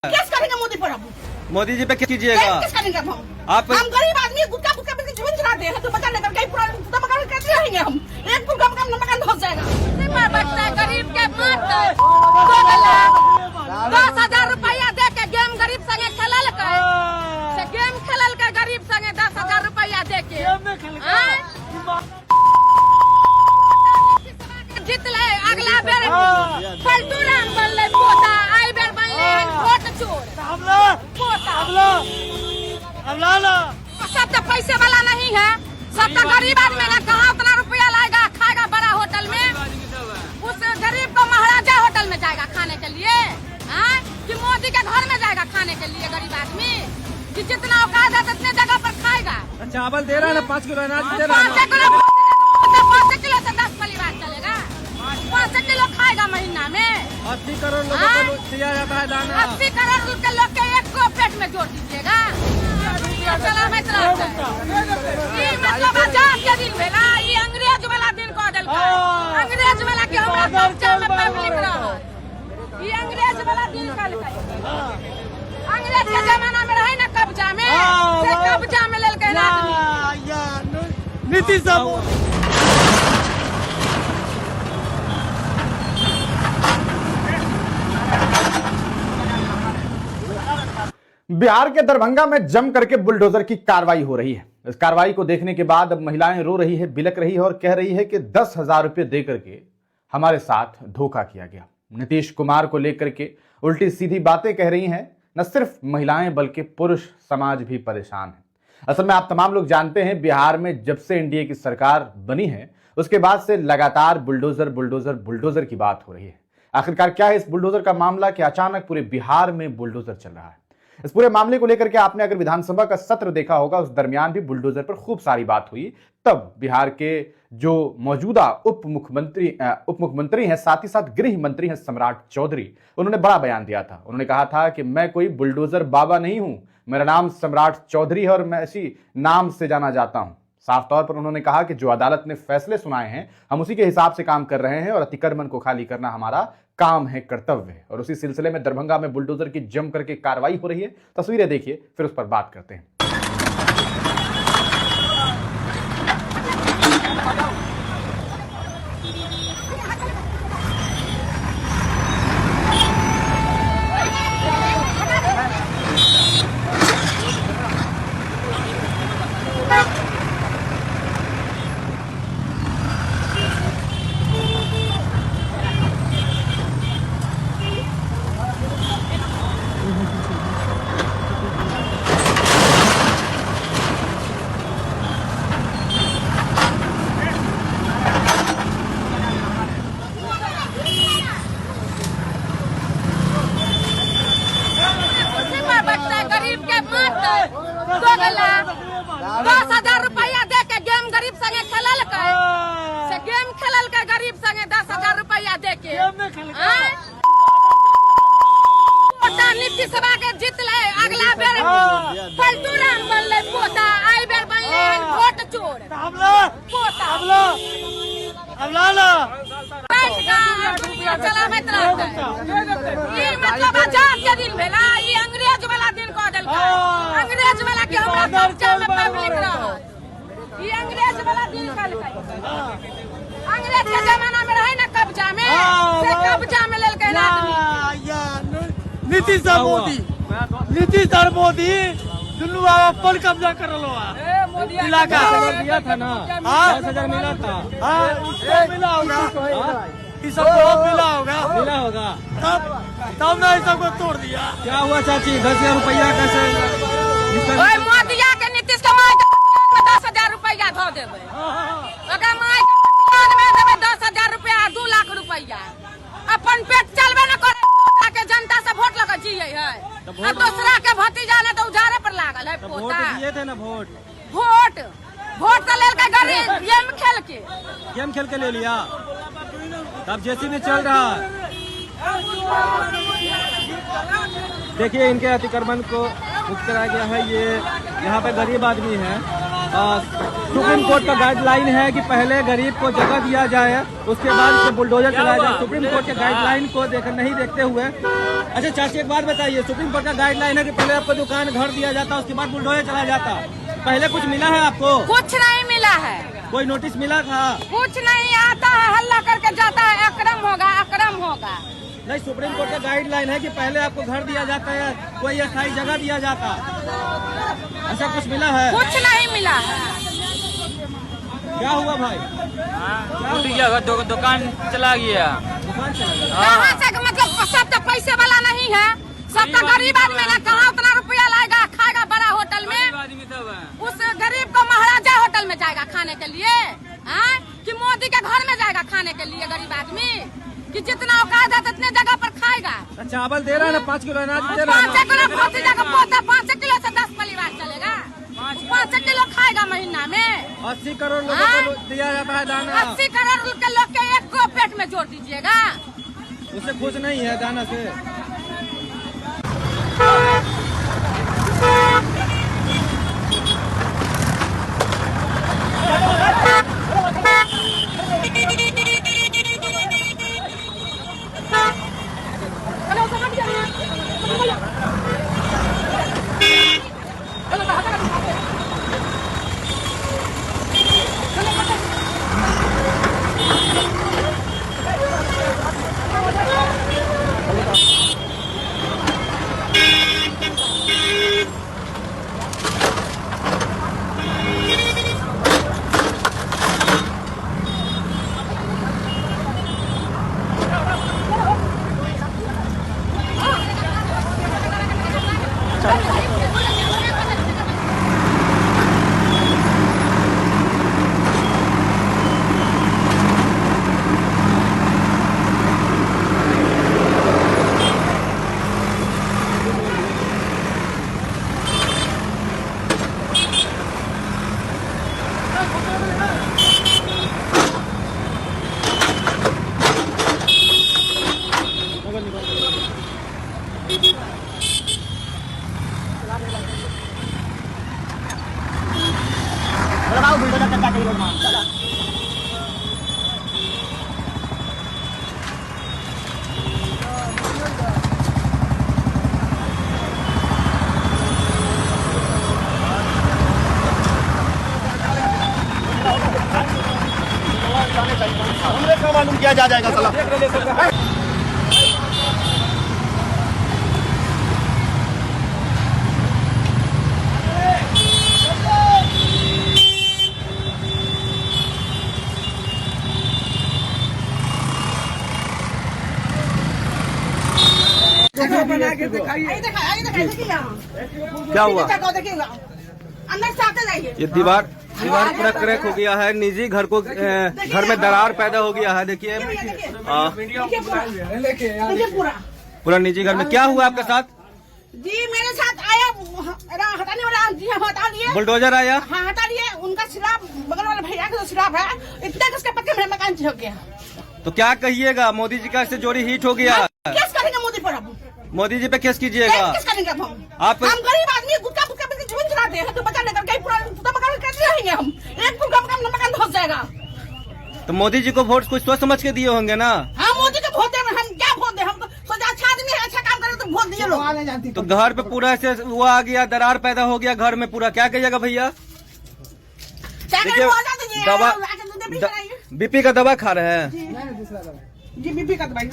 Case करेंगे मोदी पर अब। मोदी जी पे क्या कीजिएगा केस करेंगे अब आप? हम गरीब आदमी गुटका गुटका पे जीवन चलाते हैं तो बचा लेकर कहीं पूरा मकान कैसे रहेंगे हम? एक गुटका मकान धस जाएगा। बचता है गरीब के मत 10,000 रुपया दे के गेम गरीब संगे खेलल के गेम खेलल के गरीब संगे 10,000 रुपया दे के जीत ले अगला बेर पलटू राम बनले पोता आई बेर बनले वोट चोर सब तो पैसे वाला नहीं है, सब तो गरीब आदमी है। कहाँ उतना रुपया लाएगा खाएगा बड़ा होटल में? उस गरीब को महाराजा होटल में जाएगा खाने के लिए कि मोदी के घर में जाएगा खाने के लिए? गरीब आदमी कि जितना औकात है उतने जगह पर खाएगा। चावल दे रहा है ना, 5 किलो अनाज दे रहा है। 5 किलो से 10 परिवार चलेगा, 5 किलो खाएगा महीना में। 80 करोड़ लोगों को दिया जाता है दाना। 80 करोड़ के लोग के एक को पेट में जोड़ दीजिएगा। मतलब आजाद के दिन भेला, ये अंग्रेज वाला दिन कह दिल। अंग्रेज वाला के हमरा कब्जा में पब्लिक रहा, ये अंग्रेज वाला दिन कल। अंग्रेज के जमाना में रहे ना कब्जा में, से कब्जा में लेल के नीतीश साहब बिहार के दरभंगा में जम करके बुलडोजर की कार्रवाई हो रही है। इस कार्रवाई को देखने के बाद अब महिलाएं रो रही है, बिलक रही है और कह रही है कि 10,000 रुपये दे करके हमारे साथ धोखा किया गया। नीतीश कुमार को लेकर के उल्टी सीधी बातें कह रही हैं। न सिर्फ महिलाएं बल्कि पुरुष समाज भी परेशान है। असल में आप तमाम लोग जानते हैं, बिहार में जब से एनडीए की सरकार बनी है उसके बाद से लगातार बुलडोजर बुलडोजर बुलडोजर की बात हो रही है। आखिरकार क्या है इस बुलडोजर का मामला कि अचानक पूरे बिहार में बुलडोजर चल रहा है? इस पूरे मामले को लेकर के आपने अगर विधानसभा का सत्र देखा होगा, उस दरमियान भी बुलडोजर पर खूब सारी बात हुई। तब बिहार के जो मौजूदा उप मुख्यमंत्री हैं, साथ ही साथ गृह मंत्री हैं सम्राट चौधरी, उन्होंने बड़ा बयान दिया था। उन्होंने कहा था कि मैं कोई बुलडोजर बाबा नहीं हूं, मेरा नाम सम्राट चौधरी है और मैं इसी नाम से जाना जाता हूं। साफ तौर पर उन्होंने कहा कि जो अदालत ने फैसले सुनाए हैं हम उसी के हिसाब से काम कर रहे हैं और अतिक्रमण को खाली करना हमारा काम है, कर्तव्य है। और उसी सिलसिले में दरभंगा में बुलडोजर की जम करके कार्रवाई हो रही है। तस्वीरें देखिए, फिर उस पर बात करते हैं। गरीब के मत 10,000 रुपया दे के गेम गरीब संगे खेलल के गेम खेलल के गरीब संगे 10,000 रुपया दे के नीतीश सभा के जीत ले अगला बेर पलटू राम बनले पोता आई बेर बनले वोट चोर चलावत रहते। मतलब आजाद के दिन भेला, ये अंग्रेज वाला दिन कह दिल। अंग्रेज वाला के हमरा कब्जा में पब्लिक रहा, ये अंग्रेज वाला दिन कल। अंग्रेज के जमाना में रहे ना कब्जा में, से कब्जा में लेल के नीतीश और मोदी दुनू अपन कब्जा कर लो इलाका दिया था ना, 10,000 मिला था। मिला होगा, मिला होगा तब ना इस सबको तोड़ दिया। क्या हुआ चाची, 10,000 रुपया कैसे? मोदिया के नीतीश कुमार 10,000 रुपया धो देवे, 10,000 रुपया 2 लाख रुपया अपन पेट चलबे न करे के जनता से वोट लगा जिये है। अब दूसरा के भतीजा ने तो उजारे पर लागल है पोता। वोट दिए थे ना, वोट तो लेल के गरीब गेम खेल के ले लिया। तब जैसे में चल रहा है। देखिए इनके अतिक्रमण को मुक्त कराया गया है। ये यहाँ पे गरीब आदमी है, सुप्रीम कोर्ट का गाइडलाइन है कि पहले गरीब को जगह दिया जाए, उसके बाद इसे बुलडोजर चलाया जाए। सुप्रीम कोर्ट के गाइडलाइन को नहीं देखते हुए। अच्छा चाची एक बात बताइए, सुप्रीम कोर्ट का गाइडलाइन है कि पहले आपको दुकान घर दिया जाता, उसके बाद बुलडोजर चलाया जाता। पहले कुछ मिला है आपको? कुछ नहीं मिला है। कोई नोटिस मिला था? कुछ नहीं आता है, हल्ला करके जाता है, अक्रम होगा अक्रम होगा। नहीं, सुप्रीम कोर्ट का गाइडलाइन है कि पहले आपको घर दिया जाता है, कोई अस्थायी जगह दिया जाता। ऐसा कुछ मिला है? कुछ नहीं मिला है। क्या हुआ भाई? दुकान चला गया। दुकान चला गया? कहाँ से मतलब सब तो पैसे वाला नहीं है, सब तो गरीब आदमी है। कहाँ उतना रुपया लाएगा, खाएगा बड़ा होटल में? उस गरीब को महाराजा होटल में जाएगा खाने के लिए, कि मोदी के घर में जाएगा खाने के लिए गरीब आदमी? कि जितना औकात है उतने जगह पर खाएगा। चावल दे रहा है ना, 5 किलो अनाज दे रहा है। 5 किलो भतीजा का पोता 5 किलो से 10 परिवार चलेगा। 5 किलो खाएगा महीना में। 80 करोड़ लोगों को दिया जाता है दाना। 80 करोड़ के लोग के एक को पेट में जोड़ दीजिएगा। उससे खुश नहीं है दाना से? मालूम किया जा जाएगा साला। क्या हुआ? देखिएगा अंदर से आते जाइए। ये दीवार पूरा क्रैक हो गया है। निजी घर को घर में दरार पैदा हो गया है। देखिए पूरा निजी घर में। क्या हुआ आपके साथ? जी मेरे साथ आया हटाने वाला जी, हम हटा लिए। बुलडोजर आया? हाँ हटा लिए। उनका सिराब बगल वाले भैया का सिराब है, इतना किसके पत्ते मेरा मकान हो गया। तो क्या कहिएगा? मोदी जी का से जोड़ी हिट हो गया। केस करेंगे मोदी पर? अब मोदी जी पे केस कीजिएगा। केस करेंगे अब आप हम गरीब आदमी गुटका गुटका पे जीवन चलाते हैं, तो बचा लेकर कहीं पूरा मकान कैसे रहेंगे हम? एक गुटका मकान धस जाएगा। तो मोदी जी को वोट कुछ सोच समझ के दिए होंगे ना? हाँ मोदी को वोट दे, हम क्या वोट दे? हम तो सोचा अच्छा आदमी है, अच्छा काम करे तो वोट दिए लोग। तो घर पे पूरा ऐसे वो आ गया, दरार पैदा हो गया घर में पूरा। क्या कहिएगा भैया? देखिए दवा बीपी का दवा खा रहे हैं जी, बीपी का दवाई।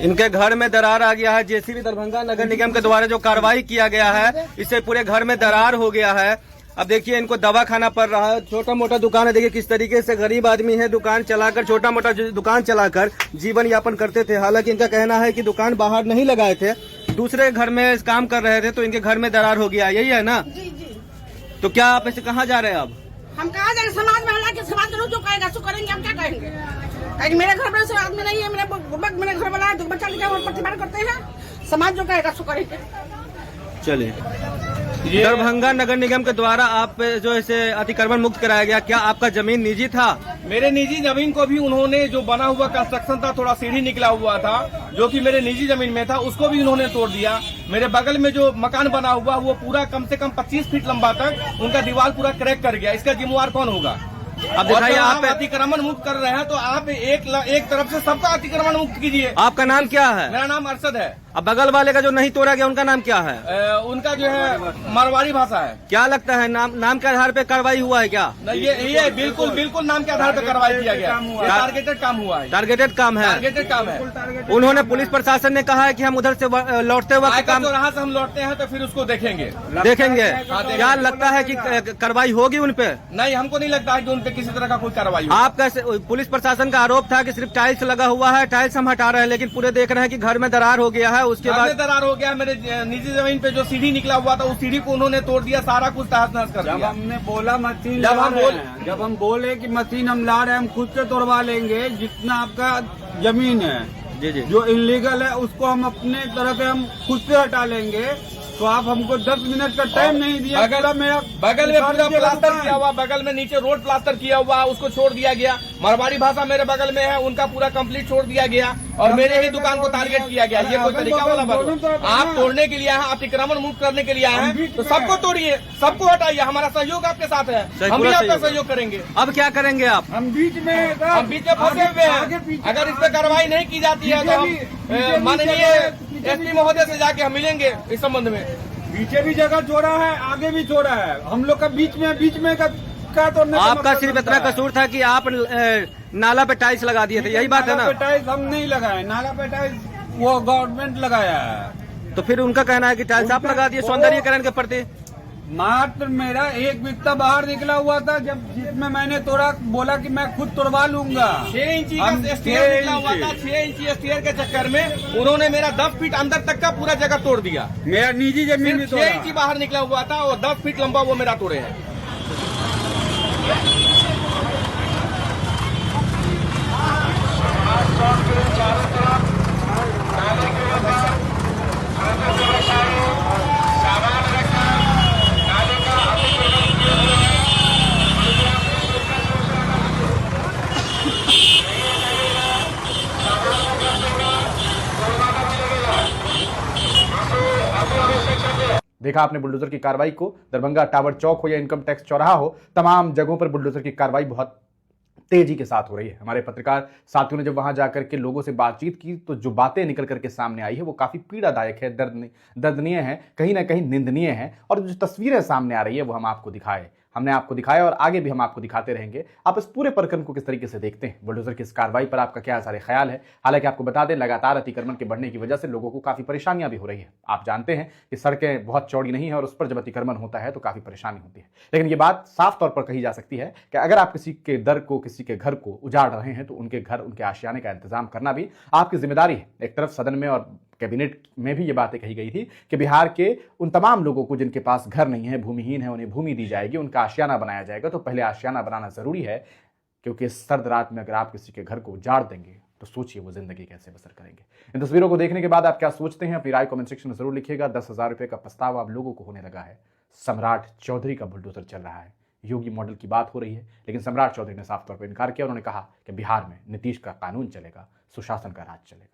इनके घर में दरार आ गया है। जेसीबी दरभंगा नगर निगम के द्वारा जो कार्रवाई किया गया है, इससे पूरे घर में दरार हो गया है। अब देखिए इनको दवा खाना पड़ रहा है। छोटा मोटा दुकान है, देखिए किस तरीके से गरीब आदमी है, दुकान चलाकर छोटा मोटा दुकान चलाकर जीवन यापन करते थे। हालांकि इनका कहना है कि दुकान बाहर नहीं लगाए थे, दूसरे घर में काम कर रहे थे, तो इनके घर में दरार हो गया। यही है ना? जी जी। तो क्या आप ऐसे कहाँ जा रहे हैं? अब हम कहाँ जाएंगे? समाज में हालांकि समाज के लोग जो कहेगा सो करेंगे, हम क्या कहेंगे? कहीं मेरे घर में समाज में नहीं है, मेरे घर वाला बच्चा लिखा प्रतिवाद करते हैं, समाज जो कहेगा सो करेंगे। चलिए। दरभंगा नगर निगम के द्वारा आप पे जो इसे अतिक्रमण मुक्त कराया गया, क्या आपका जमीन निजी था? मेरे निजी जमीन को भी उन्होंने, जो बना हुआ कंस्ट्रक्शन था, थोड़ा सीढ़ी निकला हुआ था जो कि मेरे निजी जमीन में था, उसको भी उन्होंने तोड़ दिया। मेरे बगल में जो मकान बना हुआ वो पूरा कम से कम 25 फीट लंबा तक उनका दीवार पूरा क्रैक कर गया। इसका जिम्मेवार कौन होगा? अब दिखाइए, आप अतिक्रमण मुक्त कर रहे हैं तो आप एक तरफ से सबका अतिक्रमण मुक्त कीजिए। आपका नाम क्या है? मेरा नाम अरशद है। अब बगल वाले का जो नहीं तोड़ा गया उनका नाम क्या है? उनका जो है मारवाड़ी भाषा है। क्या लगता है नाम के आधार पे कार्रवाई हुआ है क्या? नहीं, ये बिल्कुल नाम के आधार पर कार्रवाई किया गया। टारगेटेड काम हुआ है। टारगेटेड काम है। टारगेटेड काम है। उन्होंने, पुलिस प्रशासन ने कहा है कि हम उधर से लौटते वक्त काम चौराहा से हम लौटते हैं तो फिर उसको देखेंगे। क्या लगता है कि कार्रवाई होगी उन पे? नहीं, हमको नहीं लगता है कि उन पे किसी तरह का कोई कार्रवाई। आपका पुलिस प्रशासन का आरोप था कि सिर्फ टाइल्स लगा हुआ है, टाइल्स हम हटा रहे हैं, लेकिन पूरे देख रहे हैं कि घर में दरार हो गया है। उसके बाद दरार हो गया। मेरे निजी जमीन पे जो सीढ़ी निकला हुआ था उस सीढ़ी को उन्होंने तोड़ दिया, सारा कुछ तहस नहस कर दिया। जब हमने बोला मशीन, जब हम बोले कि मशीन हम ला रहे हैं, हम खुद से तोड़वा लेंगे, जितना आपका जमीन है जी जो इलीगल है उसको हम अपने तरफ से हम खुद से हटा लेंगे। तो आप हमको 10 मिनट का टाइम नहीं दिया। बगल में पूरा प्लास्टर किया हुआ, बगल में नीचे रोड प्लास्टर किया हुआ, उसको छोड़ दिया गया। मारवाड़ी भाषा मेरे बगल में है, उनका पूरा कंप्लीट छोड़ दिया गया और मेरे ही दुकान को टारगेट किया गया। ये कोई तरीका वाला बात? आप तोड़ने के लिए आए हैं, अतिक्रमण मुक्त करने के लिए आए हैं, तो सबको तोड़िए, सबको हटाइए। हमारा सहयोग आपके साथ है, हम भी आपका सहयोग करेंगे। अब क्या करेंगे आप? हम बीच में फंसे हुए हैं। अगर इस पर कार्रवाई नहीं की जाती है तो हम माननीय एसपी महोदय से जाके हम मिलेंगे इस संबंध में। पीछे भी जगह छोड़ा है, आगे भी छोड़ा है, हम लोग का बीच में का तो आपका सिर्फ इतना कसूर था कि आप नाला पे टाइल्स लगा दिए थे, यही बात है ना? नाला पे टाइल्स हम नहीं लगाए, नाला पे टाइल्स वो गवर्नमेंट लगाया है। तो फिर उनका कहना है कि टाइल्स आप लगा दिए सौंदर्यीकरण के प्रति। मात्र मेरा एक बिस्ता बाहर निकला हुआ था, जब जिसमें मैंने तोड़ा, बोला कि मैं खुद तोड़वा लूंगा। 6 इंची का स्टेयर निकला हुआ था। 6 इंची स्टेयर के चक्कर में उन्होंने मेरा 10 फीट अंदर तक का पूरा जगह तोड़ दिया। मेरा निजी जमीन में 6 इंची बाहर निकला हुआ था और 10 फीट लंबा वो मेरा तोड़े है। देखा आपने बुलडोजर की कार्रवाई को। दरभंगा टावर चौक हो या इनकम टैक्स चौराहा हो, तमाम जगहों पर बुलडोजर की कार्रवाई बहुत तेजी के साथ हो रही है। हमारे पत्रकार साथियों ने जब वहां जाकर के लोगों से बातचीत की तो जो बातें निकल करके सामने आई है वो काफी पीड़ादायक है, दर्दनीय है, कहीं ना कहीं निंदनीय है। और जो तस्वीरें सामने आ रही है वो हमने आपको दिखाया और आगे भी हम आपको दिखाते रहेंगे। आप इस पूरे प्रकरण को किस तरीके से देखते हैं, बुलडोजर की इस कार्रवाई पर आपका क्या सारे ख्याल है? हालांकि आपको बता दें, लगातार अतिक्रमण के बढ़ने की वजह से लोगों को काफी परेशानियां भी हो रही है। आप जानते हैं कि सड़कें बहुत चौड़ी नहीं है और उस पर जब अतिक्रमण होता है तो काफी परेशानी होती है। लेकिन ये बात साफ तौर पर कही जा सकती है कि अगर आप किसी के दर को, किसी के घर को उजाड़ रहे हैं तो उनके घर, उनके आशियाने का इंतजाम करना भी आपकी जिम्मेदारी है। एक तरफ सदन में और कैबिनेट में भी ये बातें कही गई थी कि बिहार के उन तमाम लोगों को जिनके पास घर नहीं है, भूमिहीन है, उन्हें भूमि दी जाएगी, उनका आशियाना बनाया जाएगा। तो पहले आशियाना बनाना जरूरी है, क्योंकि इस सर्द रात में अगर आप किसी के घर को उजाड़ देंगे तो सोचिए वो जिंदगी कैसे बसर करेंगे। इन तस्वीरों को देखने के बाद आप क्या सोचते हैं, अपनी राय कमेंट सेक्शन में जरूर लिखिएगा। 10,000 रुपए का प्रस्ताव आप लोगों को होने लगा है। सम्राट चौधरी का बुलडोजर चल रहा है, योगी मॉडल की बात हो रही है, लेकिन सम्राट चौधरी ने साफ तौर पर इनकार किया। उन्होंने कहा कि बिहार में नीतीश का कानून चलेगा, सुशासन का राज चलेगा।